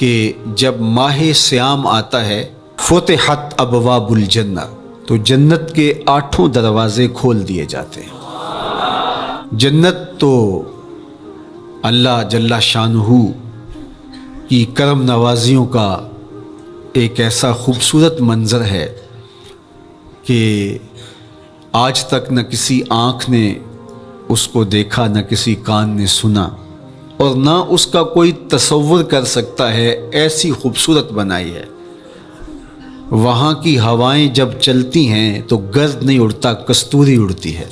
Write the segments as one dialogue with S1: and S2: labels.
S1: کہ جب ماہ سیام آتا ہے فتحت ابواب الجنہ، تو جنت کے 8 دروازے کھول دیے جاتے ہیں۔ جنت تو اللہ جل شانہ کی کرم نوازیوں کا ایک ایسا خوبصورت منظر ہے کہ آج تک نہ کسی آنکھ نے اس کو دیکھا، نہ کسی کان نے سنا، اور نہ اس کا کوئی تصور کر سکتا ہے، ایسی خوبصورت بنائی ہے۔ وہاں کی ہوائیں جب چلتی ہیں تو گرد نہیں اڑتا، کستوری اڑتی ہے۔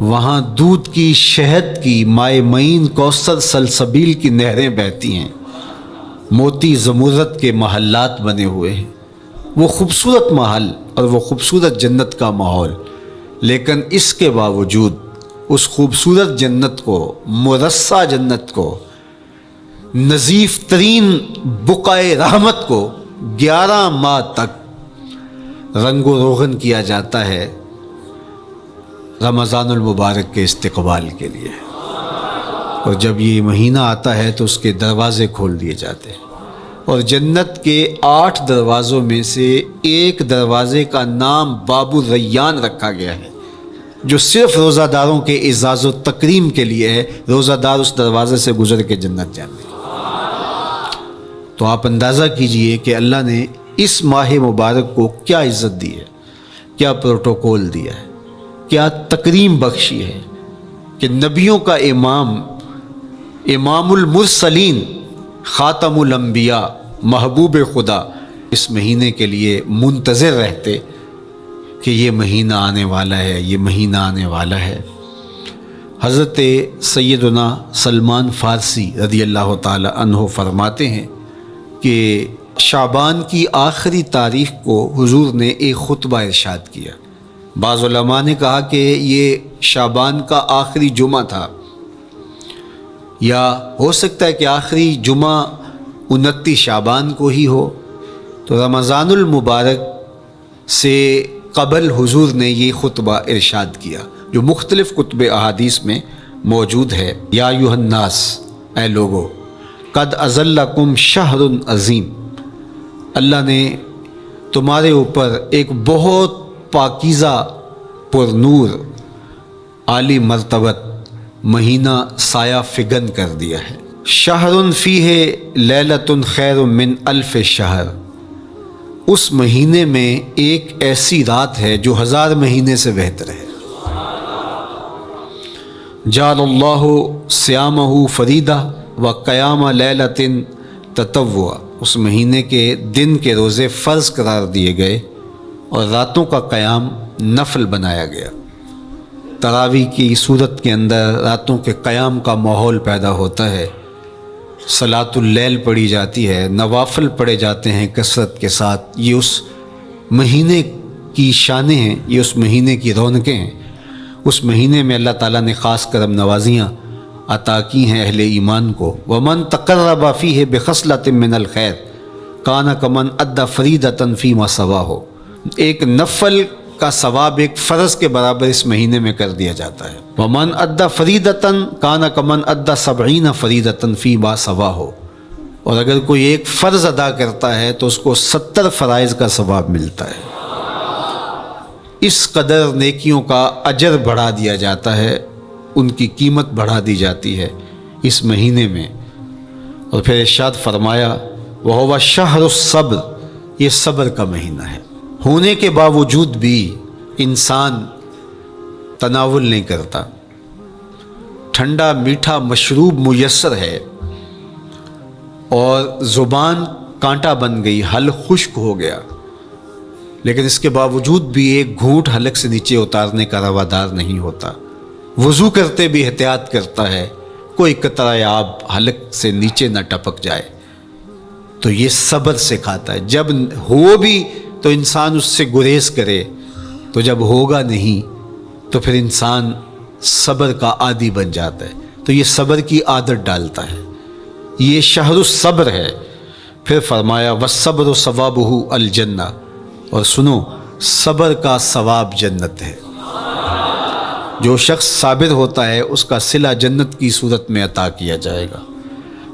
S1: وہاں دودھ کی، شہد کی، مائع معین، کوثر، سلسبیل کی نہریں بہتی ہیں، موتی زمرد کے محلات بنے ہوئے ہیں۔ وہ خوبصورت محل اور وہ خوبصورت جنت کا ماحول، لیکن اس کے باوجود اس خوبصورت جنت کو، مرصع جنت کو، نظیف ترین بقعۂ رحمت کو 11 ماہ تک رنگ و روغن کیا جاتا ہے رمضان المبارک کے استقبال کے لیے، اور جب یہ مہینہ آتا ہے تو اس کے دروازے کھول دیے جاتے ہیں، اور جنت کے 8 دروازوں میں سے ایک دروازے کا نام باب الریان رکھا گیا ہے، جو صرف روزہ داروں کے اعزاز و تکریم کے لیے ہے۔ روزہ دار اس دروازے سے گزر کے جنت جاتے ہیں۔ تو آپ اندازہ کیجئے کہ اللہ نے اس ماہ مبارک کو کیا عزت دی ہے، کیا پروٹوکول دیا ہے، کیا تکریم بخشی ہے کہ نبیوں کا امام، امام المرسلین، خاتم الانبیاء، محبوب خدا اس مہینے کے لیے منتظر رہتے کہ یہ مہینہ آنے والا ہے، یہ مہینہ آنے والا ہے۔ حضرت سیدنا سلمان فارسی رضی اللہ تعالی عنہ فرماتے ہیں کہ شعبان کی آخری تاریخ کو حضور نے ایک خطبہ ارشاد کیا۔ بعض علماء نے کہا کہ یہ شعبان کا آخری جمعہ تھا، یا ہو سکتا ہے کہ آخری جمعہ 29 شعبان کو ہی ہو۔ تو رمضان المبارک سے قبل حضور نے یہ خطبہ ارشاد کیا، جو مختلف کتب احادیث میں موجود ہے۔ یا ایھا الناس، اے لوگو، قد اظلکم شہر عظیم، اللہ نے تمہارے اوپر ایک بہت پاکیزہ، پر نور، عالی مرتبت مہینہ سایہ فگن کر دیا ہے۔ شہر فیہ لیلۃ خیر من الف شہر، اس مہینے میں ایک ایسی رات ہے جو 1000 مہینے سے بہتر ہے۔ جعل اللہ صیامہ فریدہ و قیام لیلۃ تطوع، اس مہینے کے دن کے روزے فرض قرار دیے گئے اور راتوں کا قیام نفل بنایا گیا۔ تراویح کی صورت کے اندر راتوں کے قیام کا ماحول پیدا ہوتا ہے، صلاۃ اللیل پڑھی جاتی ہے، نوافل پڑھے جاتے ہیں کثرت کے ساتھ۔ یہ اس مہینے کی شانیں ہیں، یہ اس مہینے کی رونقیں ہیں۔ اس مہینے میں اللہ تعالیٰ نے خاص کرم نوازیاں عطا کی ہیں اہل ایمان کو۔ ومن تقرب فیہ بخصلۃ من الخیر کان کمن ادی فریضۃ فیما سواہ، ایک نفل کا ثواب ایک فرض کے برابر اس مہینے میں کر دیا جاتا ہے۔ ومن ادی فریضۃ کان کمن ادی 70 فریضۃ فیما سواہ، اور اگر کوئی ایک فرض ادا کرتا ہے تو اس کو 70 فرائض کا ثواب ملتا ہے۔ اس قدر نیکیوں کا اجر بڑھا دیا جاتا ہے، ان کی قیمت بڑھا دی جاتی ہے اس مہینے میں۔ اور پھر ارشاد فرمایا وَهُوَ شَهْرُ الصَّبْرِ، یہ صبر کا مہینہ ہے۔ ہونے کے باوجود بھی انسان تناول نہیں کرتا، ٹھنڈا میٹھا مشروب میسر ہے اور زبان کانٹا بن گئی، حلق خشک ہو گیا، لیکن اس کے باوجود بھی ایک گھونٹ حلق سے نیچے اتارنے کا روادار نہیں ہوتا۔ وضو کرتے بھی احتیاط کرتا ہے، کوئی قطرہ آب حلق سے نیچے نہ ٹپک جائے۔ تو یہ صبر سکھاتا ہے، جب ہو بھی تو انسان اس سے گریز کرے، تو جب ہوگا نہیں تو پھر انسان صبر کا عادی بن جاتا ہے، تو یہ صبر کی عادت ڈالتا ہے۔ یہ شہر الصبر ہے۔ پھر فرمایا والصبر ثوابہ الجنہ، اور سنو صبر کا ثواب جنت ہے۔ جو شخص صابر ہوتا ہے اس کا صلہ جنت کی صورت میں عطا کیا جائے گا۔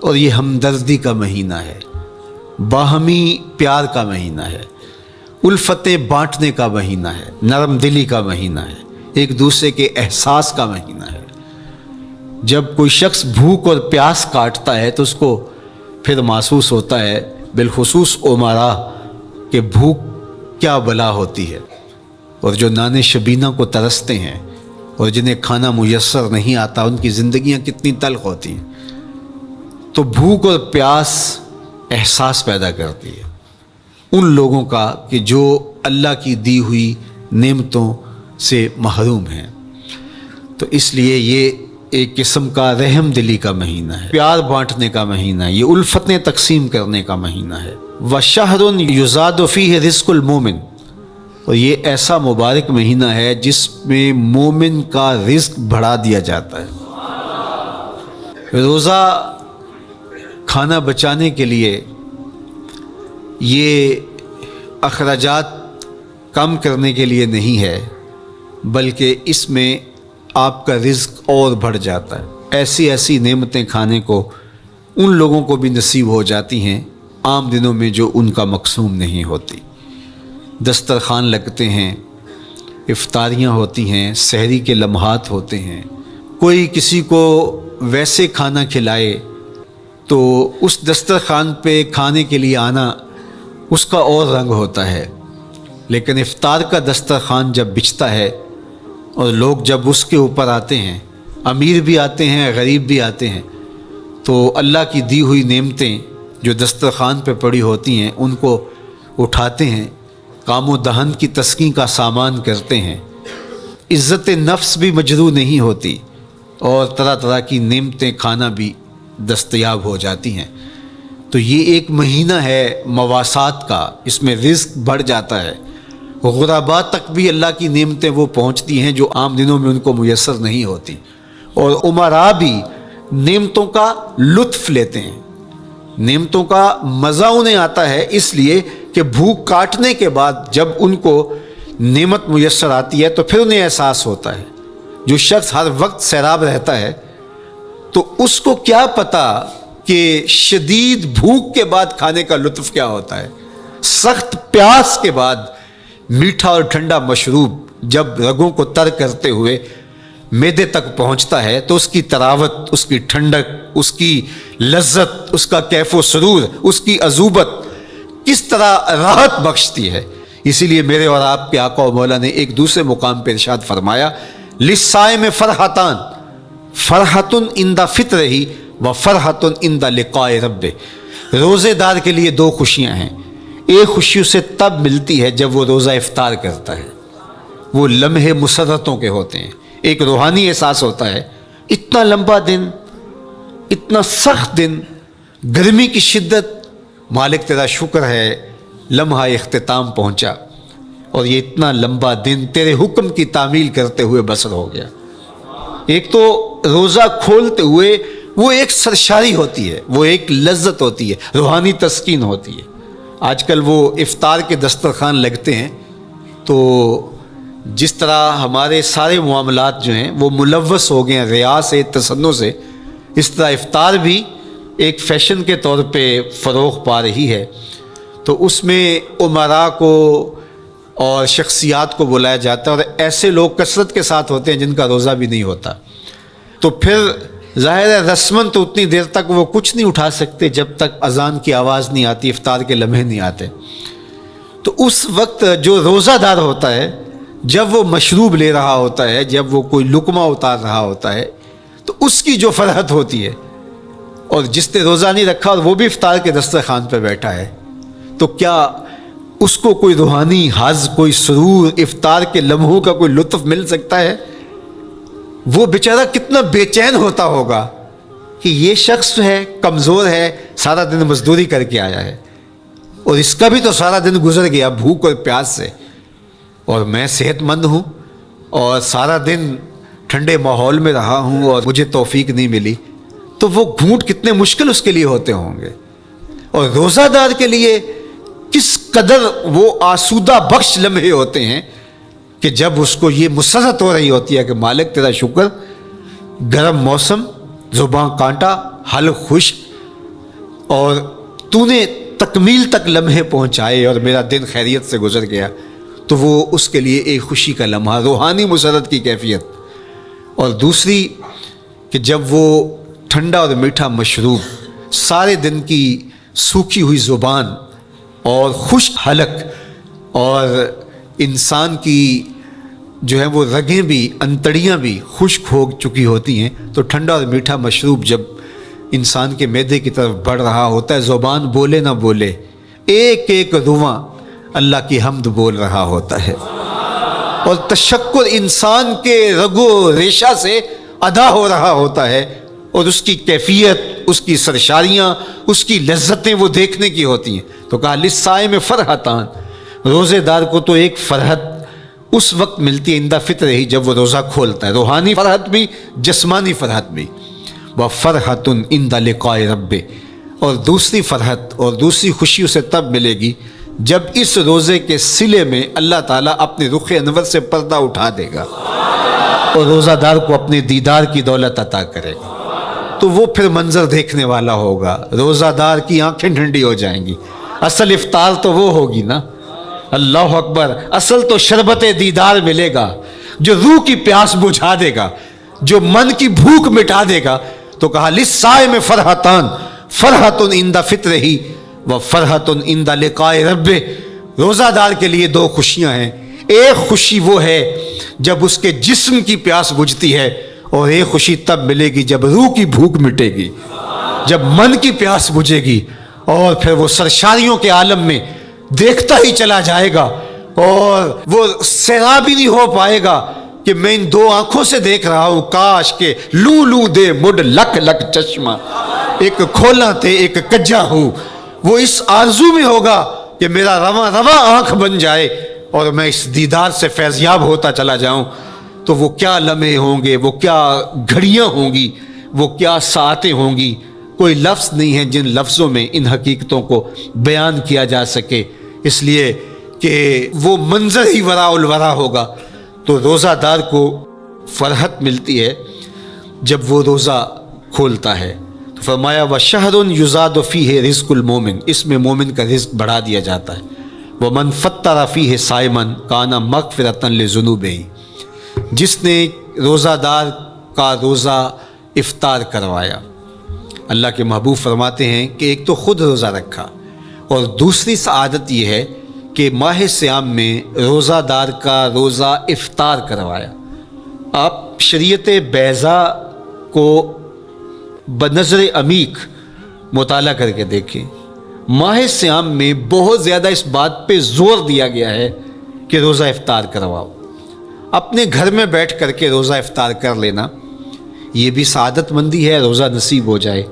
S1: اور یہ ہمدردی کا مہینہ ہے, باہمی پیار کا مہینہ ہے, الفتیں بانٹنے کا مہینہ ہے, نرم دلی کا مہینہ ہے, ایک دوسرے کے احساس کا مہینہ ہے. جب کوئی شخص بھوک اور پیاس کاٹتا ہے تو اس کو پھر محسوس ہوتا ہے, بالخصوص امرا, کہ بھوک کیا بلا ہوتی ہے. اور جو نان شبینہ کو ترستے ہیں اور جنہیں کھانا میسر نہیں آتا, ان کی زندگیاں کتنی تلخ ہوتی ہیں. تو بھوک اور پیاس احساس پیدا کرتی ہے ان لوگوں کا کہ جو اللہ کی دی ہوئی نعمتوں سے محروم ہیں. تو اس لیے یہ ایک قسم کا رحم دلی کا مہینہ ہے, پیار بانٹنے کا مہینہ ہے, یہ الفتیں تقسیم کرنے کا مہینہ ہے. وَشَهْرٌ يُزَادُ فِيهِ رِزْقُ الْمُؤْمِنِ, اور یہ ایسا مبارک مہینہ ہے جس میں مومن کا رزق بڑھا دیا جاتا ہے. روزہ کھانا بچانے کے لیے, یہ اخراجات کم کرنے کے لیے نہیں ہے, بلکہ اس میں آپ کا رزق اور بڑھ جاتا ہے. ایسی ایسی نعمتیں کھانے کو ان لوگوں کو بھی نصیب ہو جاتی ہیں عام دنوں میں جو ان کا مقصوم نہیں ہوتی. دسترخوان لگتے ہیں, افطاریاں ہوتی ہیں, سحری کے لمحات ہوتے ہیں. کوئی کسی کو ویسے کھانا کھلائے تو اس دسترخوان پہ کھانے کے لیے آنا اس کا اور رنگ ہوتا ہے. لیکن افطار کا دسترخوان جب بچھتا ہے اور لوگ جب اس کے اوپر آتے ہیں, امیر بھی آتے ہیں, غریب بھی آتے ہیں, تو اللہ کی دی ہوئی نعمتیں جو دسترخوان پہ پڑی ہوتی ہیں ان کو اٹھاتے ہیں, کام و دہن کی تسکین کا سامان کرتے ہیں. عزت نفس بھی مجروح نہیں ہوتی اور طرح طرح کی نعمتیں کھانا بھی دستیاب ہو جاتی ہیں. تو یہ ایک مہینہ ہے مواسات کا, اس میں رزق بڑھ جاتا ہے. غرباء تک بھی اللہ کی نعمتیں وہ پہنچتی ہیں جو عام دنوں میں ان کو میسر نہیں ہوتی, اور امراء بھی نعمتوں کا لطف لیتے ہیں, نعمتوں کا مزہ انہیں آتا ہے, اس لیے کہ بھوک کاٹنے کے بعد جب ان کو نعمت میسر آتی ہے تو پھر انہیں احساس ہوتا ہے. جو شخص ہر وقت سیراب رہتا ہے تو اس کو کیا پتہ کہ شدید بھوک کے بعد کھانے کا لطف کیا ہوتا ہے. سخت پیاس کے بعد میٹھا اور ٹھنڈا مشروب جب رگوں کو تر کرتے ہوئے معدے تک پہنچتا ہے تو اس کی طراوت, اس کی ٹھنڈک, اس کی لذت, اس کا کیف و سرور, اس کی عذوبت کس طرح راحت بخشتی ہے. اسی لیے میرے اور آپ کے آقا و مولا نے ایک دوسرے مقام پہ ارشاد فرمایا, للصائم فرحتان, فرحتن عند فطرہ و فرحتن عند لقاء ربہ. روزے دار کے لیے دو خوشیاں ہیں. ایک خوشی اسے تب ملتی ہے جب وہ روزہ افطار کرتا ہے, وہ لمحے مسرتوں کے ہوتے ہیں, ایک روحانی احساس ہوتا ہے. اتنا لمبا دن, اتنا سخت دن, گرمی کی شدت, مالک تیرا شکر ہے لمحہ اختتام پہنچا, اور یہ اتنا لمبا دن تیرے حکم کی تعمیل کرتے ہوئے بسر ہو گیا. ایک تو روزہ کھولتے ہوئے وہ ایک سرشاری ہوتی ہے, وہ ایک لذت ہوتی ہے, روحانی تسکین ہوتی ہے. آج کل وہ افطار کے دسترخوان لگتے ہیں تو جس طرح ہمارے سارے معاملات جو ہیں وہ ملوث ہو گئے ہیں ریا سے, تصنع سے, اس طرح افطار بھی ایک فیشن کے طور پہ فروغ پا رہی ہے. تو اس میں امراء کو اور شخصیات کو بلایا جاتا ہے, اور ایسے لوگ کثرت کے ساتھ ہوتے ہیں جن کا روزہ بھی نہیں ہوتا. تو پھر ظاہر ہے رسماً تو اتنی دیر تک وہ کچھ نہیں اٹھا سکتے جب تک اذان کی آواز نہیں آتی, افطار کے لمحے نہیں آتے. تو اس وقت جو روزہ دار ہوتا ہے جب وہ مشروب لے رہا ہوتا ہے, جب وہ کوئی لقمہ اتار رہا ہوتا ہے, تو اس کی جو فرحت ہوتی ہے, اور جس نے روزہ نہیں رکھا اور وہ بھی افطار کے دسترخوان پہ بیٹھا ہے, تو کیا اس کو کوئی روحانی حظ, کوئی سرور, افطار کے لمحوں کا کوئی لطف مل سکتا ہے؟ وہ بیچارہ کتنا بے چین ہوتا ہوگا کہ یہ شخص ہے کمزور ہے, سارا دن مزدوری کر کے آیا ہے, اور اس کا بھی تو سارا دن گزر گیا بھوک اور پیاس سے, اور میں صحت مند ہوں اور سارا دن ٹھنڈے ماحول میں رہا ہوں اور مجھے توفیق نہیں ملی. تو وہ گھونٹ کتنے مشکل اس کے لیے ہوتے ہوں گے. اور روزہ دار کے لیے کس قدر وہ آسودہ بخش لمحے ہوتے ہیں کہ جب اس کو یہ مسرت ہو رہی ہوتی ہے کہ مالک تیرا شکر, گرم موسم, زباں کانٹا حلق خشک، اور تو نے تکمیل تک لمحے پہنچائے اور میرا دن خیریت سے گزر گیا، تو وہ اس کے لیے ایک خوشی کا لمحہ، روحانی مسرت کی کیفیت۔ اور دوسری کہ جب وہ ٹھنڈا اور میٹھا مشروب، سارے دن کی سوکھی ہوئی زبان اور خشک حلق، اور انسان کی جو ہے وہ رگیں بھی، انتڑیاں بھی خشک ہو چکی ہوتی ہیں، تو ٹھنڈا اور میٹھا مشروب جب انسان کے معدے کی طرف بڑھ رہا ہوتا ہے، زبان بولے نہ بولے، ایک ایک رواں اللہ کی حمد بول رہا ہوتا ہے، اور تشکر انسان کے رگ و ریشہ سے ادا ہو رہا ہوتا ہے، اور اس کی کیفیت، اس کی سرشاریاں، اس کی لذتیں وہ دیکھنے کی ہوتی ہیں۔ تو کہا للصائم فرحتان، روزے دار کو تو ایک فرحت اس وقت ملتی ہے عند فطر ہی، جب وہ روزہ کھولتا ہے، روحانی فرحت بھی، جسمانی فرحت بھی۔ وفرحۃ عند لقاء رب، اور دوسری فرحت اور دوسری خوشی اسے تب ملے گی جب اس روزے کے صلے میں اللہ تعالیٰ اپنے رخ انور سے پردہ اٹھا دے گا اور روزہ دار کو اپنے دیدار کی دولت عطا کرے گا، تو وہ پھر منظر دیکھنے والا ہوگا، روزہ دار کی آنکھیں ٹھنڈی ہو جائیں گی۔ اصل افطار تو وہ ہوگی نا، اللہ اکبر، اصل تو شربت دیدار ملے گا جو روح کی پیاس بجھا دے گا، جو من کی بھوک مٹا دے گا۔ تو کہا للصائم فرحتان، فرحۃ عند فطرہ وفرحۃ عند لقاء رب، روزہ دار کے لیے دو خوشیاں ہیں، ایک خوشی وہ ہے جب اس کے جسم کی پیاس بجھتی ہے، اور ایک خوشی تب ملے گی جب روح کی بھوک مٹے گی، جب من کی پیاس بجھے گی، اور پھر وہ سرشاریوں کے عالم میں دیکھتا ہی چلا جائے گا، اور وہ سیراب ہی نہیں ہو پائے گا کہ میں ان دو آنکھوں سے دیکھ رہا ہوں، کاش کہ لوں لوں دے مڈ لک لک چشمہ، ایک کھولا تے ایک کجا ہوں۔ وہ اس آرزو میں ہوگا کہ میرا رواں رواں آنکھ بن جائے اور میں اس دیدار سے فیضیاب ہوتا چلا جاؤں۔ تو وہ کیا لمحے ہوں گے، وہ کیا گھڑیاں ہوں گی، وہ کیا ساعتیں ہوں گی، کوئی لفظ نہیں ہے جن لفظوں میں ان حقیقتوں کو بیان کیا جا سکے، اس لیے کہ وہ منظر ہی وراء الورا ہوگا۔ تو روزہ دار کو فرحت ملتی ہے جب وہ روزہ کھولتا ہے، تو فرمایا وَشَهْرٌ يُزَادُ فِيهِ رِزْقُ الْمُؤْمِنِ، اس میں مومن کا رزق بڑھا دیا جاتا ہے۔ وَمَنْ فَطَّرَ فِيهِ صَائِمًا كَانَ مَغْفِرَةً لِذُنُوبِهِ، جس نے روزہ دار کا روزہ افطار کروایا، اللہ کے محبوب فرماتے ہیں کہ ایک تو خود روزہ رکھا، اور دوسری سعادت یہ ہے کہ ماہ سیام میں روزہ دار کا روزہ افطار کروایا۔ آپ شریعت بیضا کو بنظر عمیق مطالعہ کر کے دیکھیں، ماہ سیام میں بہت زیادہ اس بات پہ زور دیا گیا ہے کہ روزہ افطار کرواؤ۔ اپنے گھر میں بیٹھ کر کے روزہ افطار کر لینا یہ بھی سعادت مندی ہے، روزہ نصیب ہو جائے،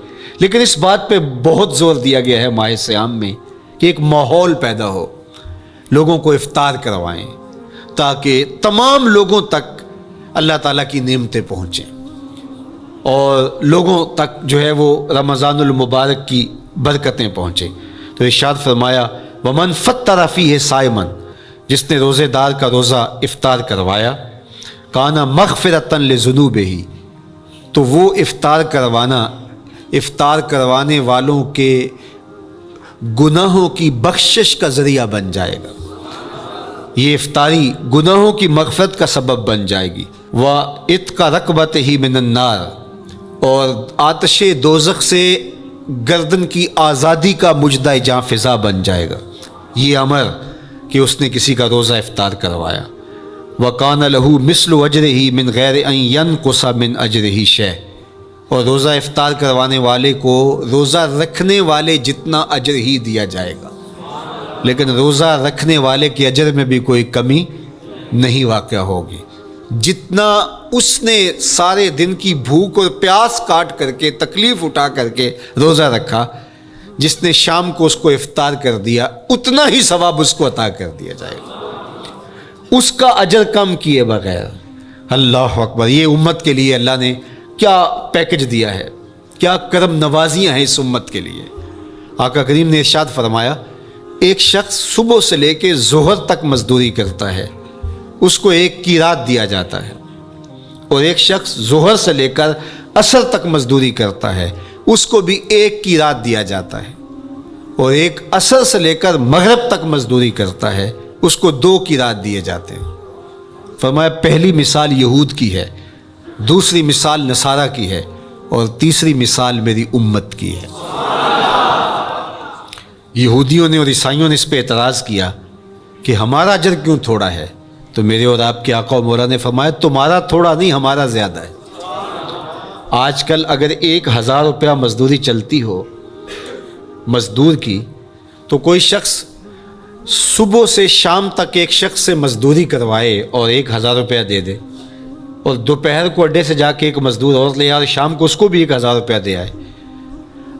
S1: لیکن اس بات پہ بہت زور دیا گیا ہے ماہ سیام میں کہ ایک ماحول پیدا ہو، لوگوں کو افطار کروائیں تاکہ تمام لوگوں تک اللہ تعالیٰ کی نعمتیں پہنچیں، اور لوگوں تک جو ہے وہ رمضان المبارک کی برکتیں پہنچیں۔ تو ارشاد فرمایا وَمَنْ فَطَّرَ فِيهِ صَائِمًا، جس نے روزے دار کا روزہ افطار کروایا، کَانَ مَغْفِرَةً لِذُنُوبِهِ، تو وہ افطار کروانے والوں کے گناہوں کی بخشش کا ذریعہ بن جائے گا، یہ افطاری گناہوں کی مغفرت کا سبب بن جائے گی۔ وَعِتْقَ رَقْبَتِهِ مِنَ النَّارِ، اور آتش دوزخ سے گردن کی آزادی کا مجدہ جاں فضا بن جائے گا یہ امر کہ اس نے کسی کا روزہ افطار کروایا۔ وَقَانَ لَهُ مِثْلُ أَجْرِهِ مِنْ غَيْرِ أَنْ يَنْقُصَ مِنْ أَجْرِهِ شَيْءٌ، اور روزہ افطار کروانے والے کو روزہ رکھنے والے جتنا اجر ہی دیا جائے گا، لیکن روزہ رکھنے والے کے اجر میں بھی کوئی کمی نہیں واقع ہوگی۔ جتنا اس نے سارے دن کی بھوک اور پیاس کاٹ کر کے، تکلیف اٹھا کر کے روزہ رکھا، جس نے شام کو اس کو افطار کر دیا، اتنا ہی ثواب اس کو عطا کر دیا جائے گا، اس کا اجر کم کیے بغیر۔ اللہ اکبر، یہ امت کے لیے اللہ نے کیا پیکج دیا ہے، کیا کرم نوازیاں ہیں اس امت کے لیے۔ آقا کریم نے ارشاد فرمایا ایک شخص صبح سے لے کے ظہر تک مزدوری کرتا ہے، اس کو ایک قیراط دیا جاتا ہے، اور ایک شخص ظہر سے لے کر عصر تک مزدوری کرتا ہے اس کو بھی 1 قیراط دیا جاتا ہے، اور ایک عصر سے لے کر مغرب تک مزدوری کرتا ہے اس کو 2 قیراط دیے جاتے ہیں۔ فرمایا پہلی مثال یہود کی ہے، دوسری مثال نصارہ کی ہے، اور تیسری مثال میری امت کی ہے۔ یہودیوں نے اور عیسائیوں نے اس پہ اعتراض کیا کہ ہمارا اجر کیوں تھوڑا ہے، تو میرے اور آپ کے آقا و مولا نے فرمایا تمہارا تھوڑا نہیں، ہمارا زیادہ ہے۔ آج کل اگر 1000 روپیہ مزدوری چلتی ہو مزدور کی، تو کوئی شخص صبح سے شام تک ایک شخص سے مزدوری کروائے اور 1000 روپیہ دے دے، اور دوپہر کو اڈے سے جا کے ایک مزدور اور لے آئے اور شام کو اس کو بھی 1000 روپیہ دے آئے،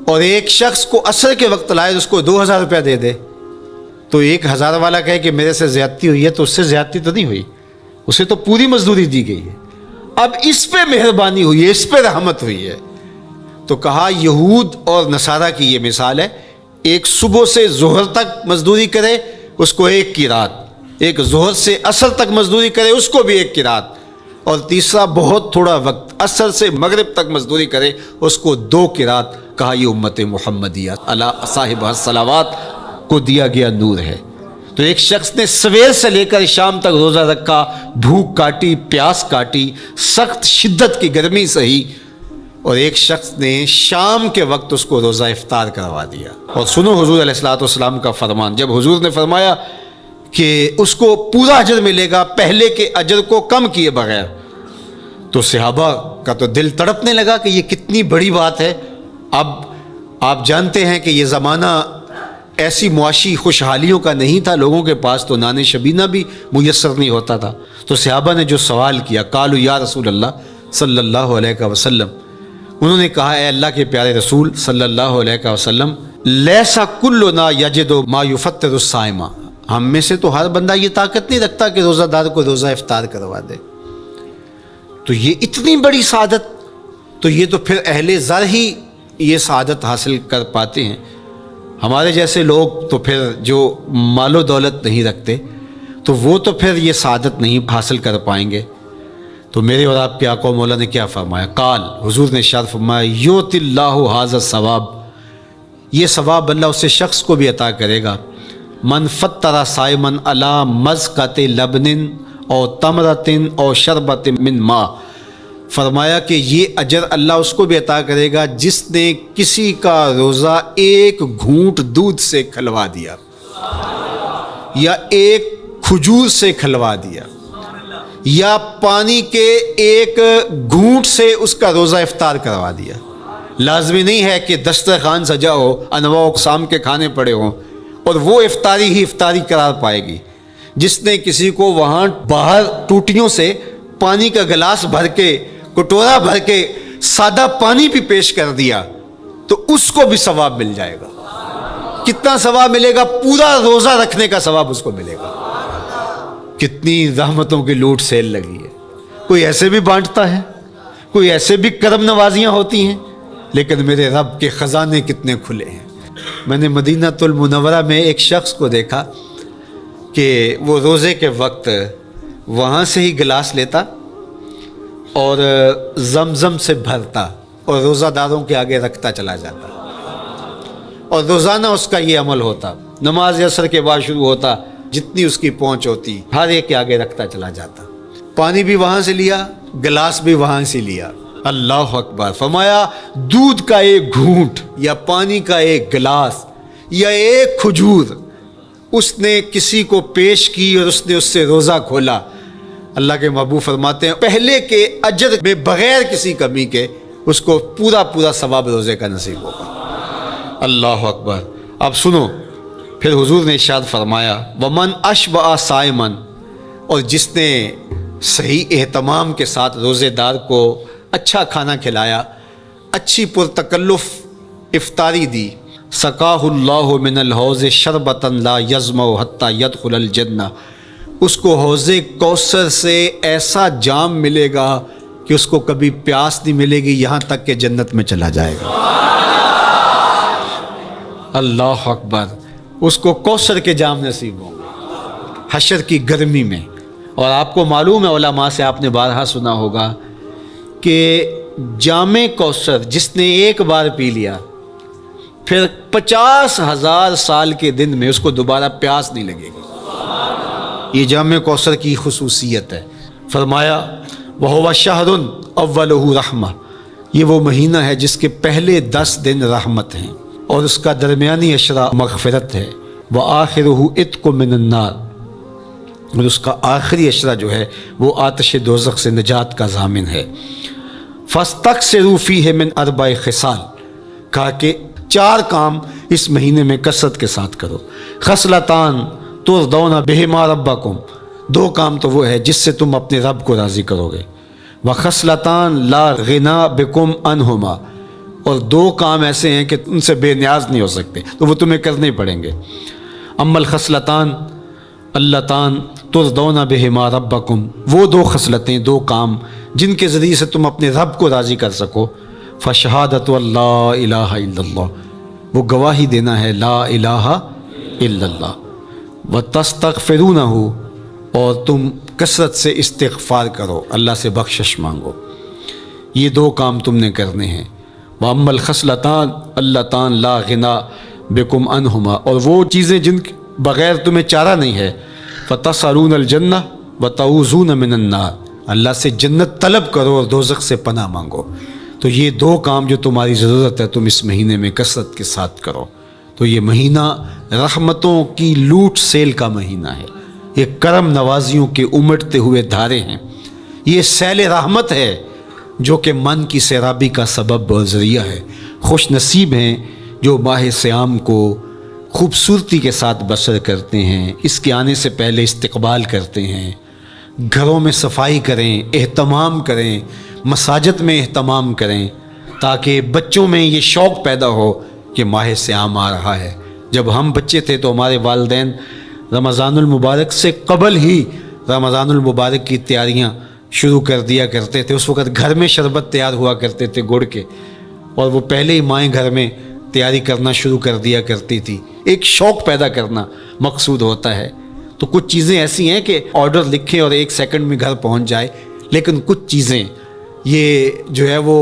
S1: اور ایک شخص کو عصر کے وقت لائے اس کو 2000 روپیہ دے دے، تو 1000 والا کہے کہ میرے سے زیادتی ہوئی ہے، تو اس سے زیادتی تو نہیں ہوئی، اسے تو پوری مزدوری دی گئی ہے۔ اب اس پہ مہربانی ہوئی ہے، اس پہ رحمت ہوئی ہے، تو کہا یہود اور نصارہ کی یہ مثال ہے، ایک صبح سے ظہر تک مزدوری کرے اس کو 1 قیراط، ایک ظہر سے عصر تک مزدوری کرے اس کو بھی 1 قیراط، اور تیسرا بہت تھوڑا وقت عصر سے مغرب تک مزدوری کرے اس کو 2 قیراط۔ کہا یہ امت محمدیہ علی صاحب الصلوات کو دیا گیا نور ہے۔ تو ایک شخص نے سویر سے لے کر شام تک روزہ رکھا، بھوک کاٹی، پیاس کاٹی، سخت شدت کی گرمی سہی، اور ایک شخص نے شام کے وقت اس کو روزہ افطار کروا دیا۔ اور سنو حضور علیہ الصلوۃ والسلام کا فرمان، جب حضور نے فرمایا کہ اس کو پورا اجر ملے گا پہلے کے اجر کو کم کیے بغیر، تو صحابہ کا تو دل تڑپنے لگا کہ یہ کتنی بڑی بات ہے۔ اب آپ جانتے ہیں کہ یہ زمانہ ایسی معاشی خوشحالیوں کا نہیں تھا، لوگوں کے پاس تو نان شبینہ بھی میسر نہیں ہوتا تھا، تو صحابہ نے جو سوال کیا، قالوا یا رسول اللہ صلی اللہ علیہ وسلم، انہوں نے کہا اے اللہ کے پیارے رسول صلی اللہ علیہ وسلم، لیسا کلنا یجد ما یفطر الصائم، ہم میں سے تو ہر بندہ یہ طاقت نہیں رکھتا کہ روزہ دار کو روزہ افطار کروا دے، تو یہ اتنی بڑی سعادت، تو یہ تو پھر اہل زر ہی یہ سعادت حاصل کر پاتے ہیں، ہمارے جیسے لوگ تو پھر جو مال و دولت نہیں رکھتے تو وہ تو پھر یہ سعادت نہیں حاصل کر پائیں گے۔ تو میرے اور آپ کے آقا و مولا نے کیا فرمایا؟ قال، حضور نے ارشاد فرمایا یؤتی اللہ ھذا الثواب، یہ ثواب اللہ اسے شخص کو بھی عطا کرے گا، من فطر صائما علی مزقۃ لبن او تمرۃ او شربۃ من ماء، فرمایا کہ یہ اجر اللہ اس کو بھی عطا کرے گا جس نے کسی کا روزہ 1 گھونٹ دودھ سے کھلوا دیا، یا 1 کھجور سے کھلوا دیا، یا پانی کے 1 گھونٹ سے اس کا روزہ افطار کروا دیا۔ لازمی نہیں ہے کہ دسترخوان سجا ہو، انواع اقسام کے کھانے پڑے ہوں اور وہ افطاری ہی افطاری قرار پائے گی۔ جس نے کسی کو وہاں باہر ٹوٹیوں سے پانی کا گلاس بھر کے، کٹورا بھر کے سادہ پانی بھی پیش کر دیا تو اس کو بھی ثواب مل جائے گا۔ کتنا ثواب ملے گا؟ پورا روزہ رکھنے کا ثواب اس کو ملے گا۔ کتنی رحمتوں کی لوٹ سیل لگی ہے، کوئی ایسے بھی بانٹتا ہے، کوئی ایسے بھی کرم نوازیاں ہوتی ہیں، لیکن میرے رب کے خزانے کتنے کھلے ہیں۔ میں نے مدینہ المنورہ میں ایک شخص کو دیکھا کہ وہ روزے کے وقت وہاں سے ہی گلاس لیتا اور زمزم سے بھرتا اور روزہ داروں کے آگے رکھتا چلا جاتا، اور روزانہ اس کا یہ عمل ہوتا، نماز عصر کے بعد شروع ہوتا، جتنی اس کی پہنچ ہوتی ہر ایک کے آگے رکھتا چلا جاتا، پانی بھی وہاں سے لیا، گلاس بھی وہاں سے لیا۔ اللہ اکبر، فرمایا دودھ کا 1 گھونٹ یا پانی کا 1 گلاس یا 1 کھجور اس نے کسی کو پیش کی اور اس نے اس سے روزہ کھولا، اللہ کے محبوب فرماتے ہیں پہلے کے اجر میں بغیر کسی کمی کے اس کو پورا ثواب روزے کا نصیب ہوگا۔ اللہ اکبر۔ اب سنو، پھر حضور نے ارشاد فرمایا ومن اشبع صائما، اور جس نے صحیح اہتمام کے ساتھ روزے دار کو اچھا کھانا کھلایا، اچھی پرتکلف افطاری دی، سقاہ اللہ من الحوض شربتا لا یظمأ حتی یدخل الجنہ، اس کو حوض کوثر سے ایسا جام ملے گا کہ اس کو کبھی پیاس نہیں ملے گی یہاں تک کہ جنت میں چلا جائے گا۔ اللہ اکبر، اس کو کوثر کے جام نصیب ہوں گے حشر کی گرمی میں۔ اور آپ کو معلوم ہے، علماء سے آپ نے بارہا سنا ہوگا کہ جام کوثر جس نے ایک بار پی لیا پھر 50,000 سال کے دن میں اس کو دوبارہ پیاس نہیں لگے گی۔ یہ جام کوثر کی خصوصیت ہے۔ فرمایا وَهُوَ شَهْرٌ أَوَّلُهُ رَحْمَةٌ، یہ وہ مہینہ ہے جس کے پہلے 10 دن رحمت ہیں اور اس کا درمیانی عشرہ مغفرت ہے۔ وَآخِرُهُ عِتْقٌ مِّنَ النَّارِ، اور اس کا آخری عشرہ جو ہے وہ آتش دوزخ سے نجات کا ضامن ہے۔ فَاسْتَكْثِرُوا فِيهِ مِنْ 4 خصال، کہا کہ 4 کام اس مہینے میں کثرت کے ساتھ کرو۔ خصلتان ترضون بہما ربکم، 2 کام تو وہ ہے جس سے تم اپنے رب کو راضی کرو گے۔ وخصلتان لا غنا بکم عنہما، اور 2 کام ایسے ہیں کہ ان سے بے نیاز نہیں ہو سکتے، تو وہ تمہیں کرنے پڑیں گے۔ اما الخصلتان اللتان ترضون بہما ربکم، وہ 2 خصلتیں، 2 کام جن کے ذریعے سے تم اپنے رب کو راضی کر سکو۔ فشہادت اللہ الہ الا اللہ، وہ گواہی دینا ہے لا الہ الا اللہ۔ وتستغفرونہ، اور تم کثرت سے استغفار کرو، اللہ سے بخشش مانگو۔ یہ 2 کام تم نے کرنے ہیں۔ وَأَمَّا الْخَصْلَتَانِ اللَّتَانِ لَا غِنَىٰ بِكُمْ عَنْهُمَا، اور وہ چیزیں جن بغیر تمہیں چارہ نہیں ہے۔ فَتَسْأَلُونَ الْجَنَّةَ وَتَعُوذُونَ مِنَ النَّارِ، اللہ سے جنت طلب کرو اور دوزخ سے پناہ مانگو۔ تو یہ 2 کام جو تمہاری ضرورت ہے تم اس مہینے میں کثرت کے ساتھ کرو۔ تو یہ مہینہ رحمتوں کی لوٹ سیل کا مہینہ ہے، یہ کرم نوازیوں کے امٹتے ہوئے دھارے ہیں، یہ سیل رحمت ہے جو کہ من کی سیرابی کا سبب اور ذریعہ ہے۔ خوش نصیب ہیں جو ماہ صیام کو خوبصورتی کے ساتھ بسر کرتے ہیں، اس کے آنے سے پہلے استقبال کرتے ہیں، گھروں میں صفائی کریں، اہتمام کریں، مساجد میں اہتمام کریں، تاکہ بچوں میں یہ شوق پیدا ہو کہ ماہ صیام آ رہا ہے۔ جب ہم بچے تھے تو ہمارے والدین رمضان المبارک سے قبل ہی رمضان المبارک کی تیاریاں شروع کر دیا کرتے تھے۔ اس وقت گھر میں شربت تیار ہوا کرتے تھے گڑ کے، اور وہ پہلے ہی مائیں گھر میں تیاری کرنا شروع کر دیا کرتی تھی۔ ایک شوق پیدا کرنا مقصود ہوتا ہے۔ تو کچھ چیزیں ایسی ہیں کہ آرڈر لکھیں اور 1 سیکنڈ میں گھر پہنچ جائے، لیکن کچھ چیزیں یہ جو ہے وہ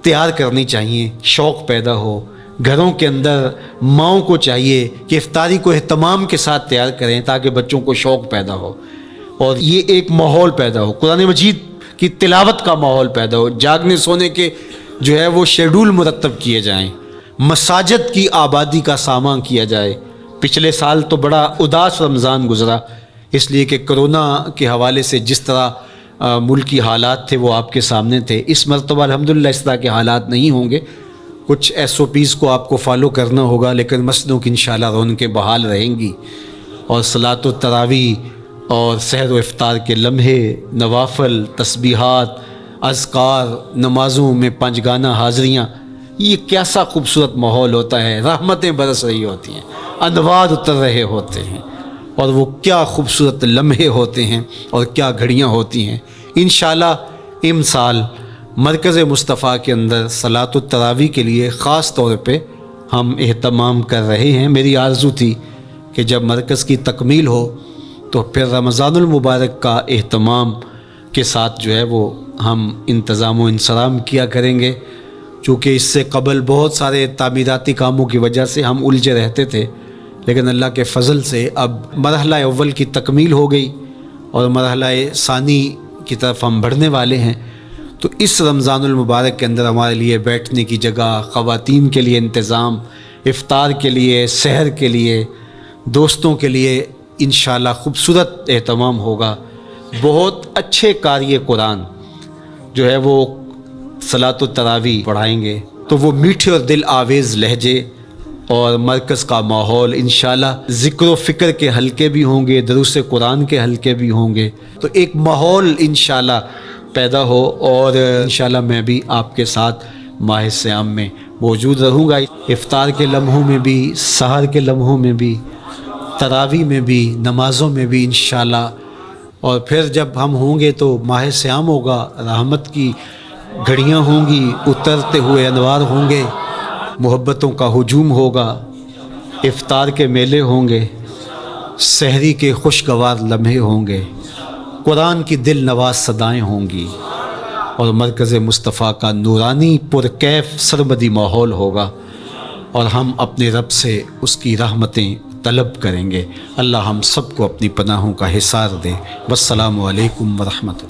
S1: تیار کرنی چاہیے، شوق پیدا ہو۔ گھروں کے اندر ماؤں کو چاہیے کہ افطاری کو اہتمام کے ساتھ تیار کریں تاکہ بچوں کو شوق پیدا ہو، اور یہ ایک ماحول پیدا ہو، قرآن مجید کی تلاوت کا ماحول پیدا ہو، جاگنے سونے کے جو ہے وہ شیڈول مرتب کیے جائیں، مساجد کی آبادی کا سامان کیا جائے۔ پچھلے سال تو بڑا اداس رمضان گزرا، اس لیے کہ کرونا کے حوالے سے جس طرح ملکی حالات تھے وہ آپ کے سامنے تھے۔ اس مرتبہ الحمدللہ اس طرح کے حالات نہیں ہوں گے، کچھ SOPs کو آپ کو فالو کرنا ہوگا، لیکن مسجدوں کی انشاءاللہ رونقیں بحال رہیں گی، اور صلاۃ و تراویح اور سحر و افطار کے لمحے، نوافل، تسبیحات، اذکار، نمازوں میں 5 گانہ حاضریاں، یہ کیسا خوبصورت ماحول ہوتا ہے، رحمتیں برس رہی ہوتی ہیں، انوار اتر رہے ہوتے ہیں، اور وہ کیا خوبصورت لمحے ہوتے ہیں اور کیا گھڑیاں ہوتی ہیں۔ انشاءاللہ امسال مرکز مصطفیٰ کے اندر صلاۃ التراویح کے لیے خاص طور پہ ہم اہتمام کر رہے ہیں۔ میری آرزو تھی کہ جب مرکز کی تکمیل ہو تو پھر رمضان المبارک کا اہتمام کے ساتھ جو ہے وہ ہم انتظام و انصرام کیا کریں گے، چونکہ اس سے قبل بہت سارے تعمیراتی کاموں کی وجہ سے ہم الجھے رہتے تھے، لیکن اللہ کے فضل سے اب مرحلہ اول کی تکمیل ہو گئی اور مرحلہ ثانی کی طرف ہم بڑھنے والے ہیں۔ تو اس رمضان المبارک کے اندر ہمارے لیے بیٹھنے کی جگہ، خواتین کے لیے انتظام، افطار کے لیے، سحر کے لیے، دوستوں کے لیے انشاءاللہ خوبصورت اہتمام ہوگا۔ بہت اچھے قاری قرآن جو ہے وہ صلاۃ التراویح پڑھائیں گے، تو وہ میٹھے اور دل آویز لہجے اور مرکز کا ماحول، انشاءاللہ ذکر و فکر کے حلقے بھی ہوں گے، دروس قرآن کے حلقے بھی ہوں گے، تو ایک ماحول انشاءاللہ پیدا ہو، اور انشاءاللہ میں بھی آپ کے ساتھ ماہ صیام میں موجود رہوں گا، افطار کے لمحوں میں بھی، سحر کے لمحوں میں بھی، تراویح میں بھی، نمازوں میں بھی انشاءاللہ۔ اور پھر جب ہم ہوں گے تو ماہ صیام ہوگا، رحمت کی گھڑیاں ہوں گی، اترتے ہوئے انوار ہوں گے، محبتوں کا ہجوم ہوگا، افطار کے میلے ہوں گے، سحری کے خوشگوار لمحے ہوں گے، قرآن کی دل نواز صدائیں ہوں گی، اور مرکز مصطفیٰ کا نورانی پرکیف سرمدی ماحول ہوگا، اور ہم اپنے رب سے اس کی رحمتیں طلب کریں گے۔ اللہ ہم سب کو اپنی پناہوں کا حصار دے۔ والسلام علیکم ورحمۃ اللہ۔